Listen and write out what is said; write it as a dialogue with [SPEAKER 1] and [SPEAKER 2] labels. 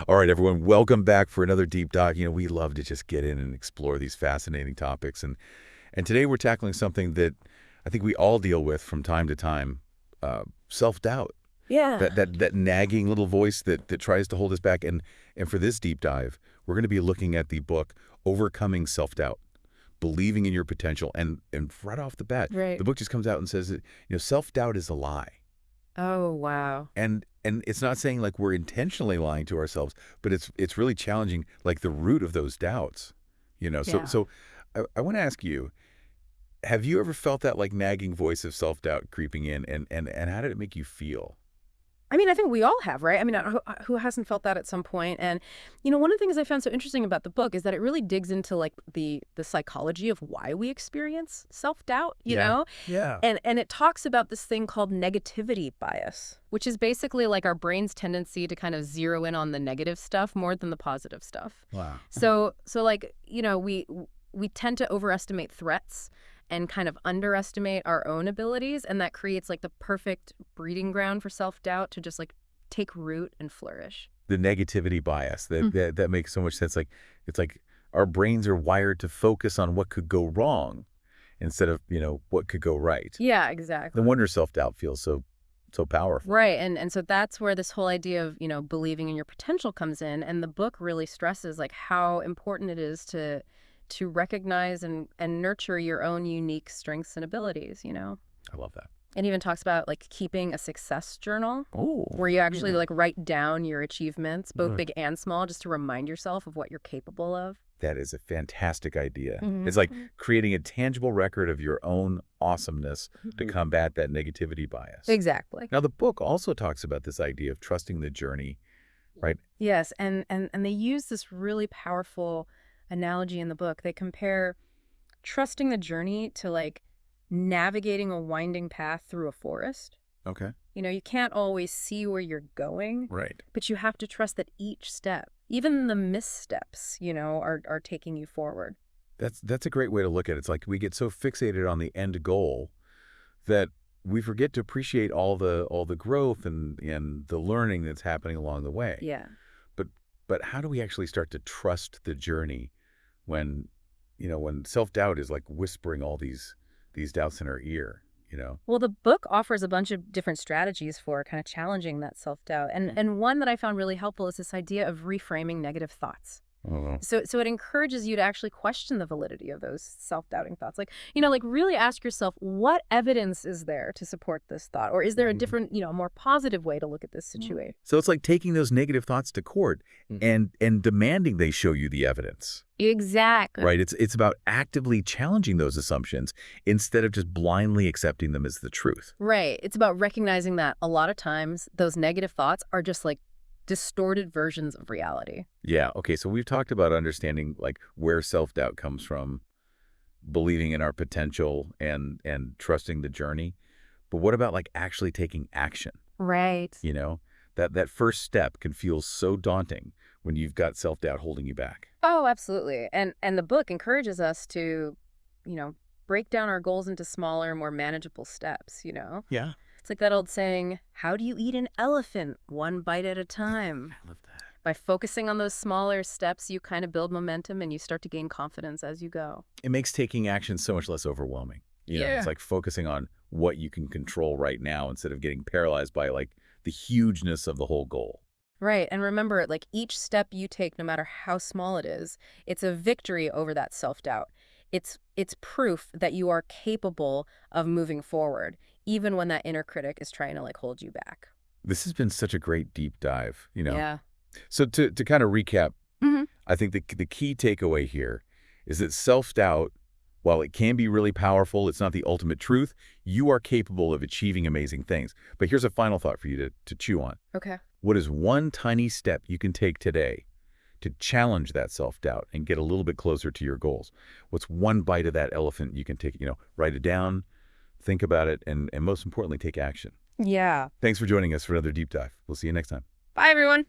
[SPEAKER 1] All right, everyone, welcome back for another deep dive. We love to just get in and explore these fascinating topics. And today we're tackling something that I think we all deal with from time to time, self-doubt.
[SPEAKER 2] Yeah.
[SPEAKER 1] That nagging little voice that tries to hold us back. And for this deep dive, we're going to be looking at the book Overcoming Self-Doubt, Believing in Your Potential. And right off the bat,
[SPEAKER 2] Right.
[SPEAKER 1] the book just comes out and says that, self-doubt is a lie.
[SPEAKER 2] Oh, wow.
[SPEAKER 1] And it's not saying like we're intentionally lying to ourselves, but it's really challenging like the root of those doubts. So
[SPEAKER 2] Yeah.
[SPEAKER 1] I want to ask you, have you ever felt that like nagging voice of self-doubt creeping in, and how did it make you feel?
[SPEAKER 2] I mean, I think we all have, right? I mean, who hasn't felt that at some point? And, one of the things I found so interesting about the book is that it really digs into like the psychology of why we experience self-doubt,
[SPEAKER 1] Yeah. Yeah.
[SPEAKER 2] And it talks about this thing called negativity bias, which is basically like our brain's tendency to kind of zero in on the negative stuff more than the positive stuff.
[SPEAKER 1] Wow.
[SPEAKER 2] So like, we tend to overestimate threats and kind of underestimate our own abilities, and that creates like the perfect breeding ground for self-doubt to just like take root and flourish.
[SPEAKER 1] The negativity bias, that,
[SPEAKER 2] Mm.
[SPEAKER 1] that makes so much sense. Like it's like our brains are wired to focus on what could go wrong instead of, what could go right.
[SPEAKER 2] Yeah,
[SPEAKER 1] No
[SPEAKER 2] exactly.
[SPEAKER 1] wonder self-doubt feels so powerful.
[SPEAKER 2] Right. And so that's where this whole idea of, believing in your potential comes in. And the book really stresses like how important it is to recognize and nurture your own unique strengths and abilities.
[SPEAKER 1] I love that.
[SPEAKER 2] It even talks about like keeping a success journal
[SPEAKER 1] Oh,
[SPEAKER 2] where you actually
[SPEAKER 1] yeah.
[SPEAKER 2] like write down your achievements, both
[SPEAKER 1] Right.
[SPEAKER 2] big and small, just to remind yourself of what you're capable of.
[SPEAKER 1] That is a fantastic idea.
[SPEAKER 2] Mhm.
[SPEAKER 1] It's like creating a tangible record of your own awesomeness to
[SPEAKER 2] Mhm.
[SPEAKER 1] combat that negativity bias.
[SPEAKER 2] Exactly.
[SPEAKER 1] Now, the book also talks about this idea of trusting the journey, right?
[SPEAKER 2] Yes, and they use this really powerful analogy in the book. They compare trusting the journey to like navigating a winding path through a forest.
[SPEAKER 1] Okay.
[SPEAKER 2] You can't always see where you're going,
[SPEAKER 1] Right.
[SPEAKER 2] but you have to trust that each step, even the missteps, are taking you forward.
[SPEAKER 1] That's a great way to look at it. It's like we get so fixated on the end goal that we forget to appreciate all the growth and the learning that's happening along the way.
[SPEAKER 2] Yeah.
[SPEAKER 1] But but how do we actually start to trust the journey when when self-doubt is like whispering all these doubts in our ear,
[SPEAKER 2] Well, the book offers a bunch of different strategies for kind of challenging that self-doubt. And one that I found really helpful is this idea of reframing negative thoughts.
[SPEAKER 1] Oh,
[SPEAKER 2] So it encourages you to actually question the validity of those self-doubting thoughts. Like really ask yourself, what evidence is there to support this thought? Or is there a
[SPEAKER 1] Mhm.
[SPEAKER 2] different, more positive way to look at this situation?
[SPEAKER 1] So it's like taking those negative thoughts to court and demanding they show you the evidence,
[SPEAKER 2] Exactly.
[SPEAKER 1] right? It's about actively challenging those assumptions instead of just blindly accepting them as the truth.
[SPEAKER 2] Right. It's about recognizing that a lot of times those negative thoughts are just like distorted versions of reality.
[SPEAKER 1] Yeah. Okay. So we've talked about understanding like where self-doubt comes from, believing in our potential and trusting the journey. But what about like actually taking action?
[SPEAKER 2] Right.
[SPEAKER 1] That first step can feel so daunting when you've got self-doubt holding you back.
[SPEAKER 2] Oh, absolutely. And the book encourages us to, break down our goals into smaller, more manageable steps.
[SPEAKER 1] Yeah.
[SPEAKER 2] It's like that old saying, how do you eat an elephant? One bite at a time.
[SPEAKER 1] I love that.
[SPEAKER 2] By focusing on those smaller steps, you kind of build momentum and you start to gain confidence as you go.
[SPEAKER 1] It makes taking action so much less overwhelming. It's
[SPEAKER 2] Yeah.
[SPEAKER 1] like focusing on what you can control right now instead of getting paralyzed by like the hugeness of the whole goal.
[SPEAKER 2] Right. And remember, like each step you take, no matter how small it is, it's a victory over that self-doubt. It's proof that you are capable of moving forward, even when that inner critic is trying to like hold you back.
[SPEAKER 1] This has been such a great deep dive.
[SPEAKER 2] Yeah.
[SPEAKER 1] So to kind of recap,
[SPEAKER 2] Hmm.
[SPEAKER 1] I think the key takeaway here is that self-doubt, while it can be really powerful, it's not the ultimate truth. You are capable of achieving amazing things. But here's a final thought for you to chew on.
[SPEAKER 2] Okay.
[SPEAKER 1] What is one tiny step you can take today to challenge that self-doubt and get a little bit closer to your goals? What's one bite of that elephant you can take? Write it down, think about it, and most importantly, take action.
[SPEAKER 2] Yeah.
[SPEAKER 1] Thanks for joining us for another deep dive. We'll see you next time.
[SPEAKER 2] Bye, everyone.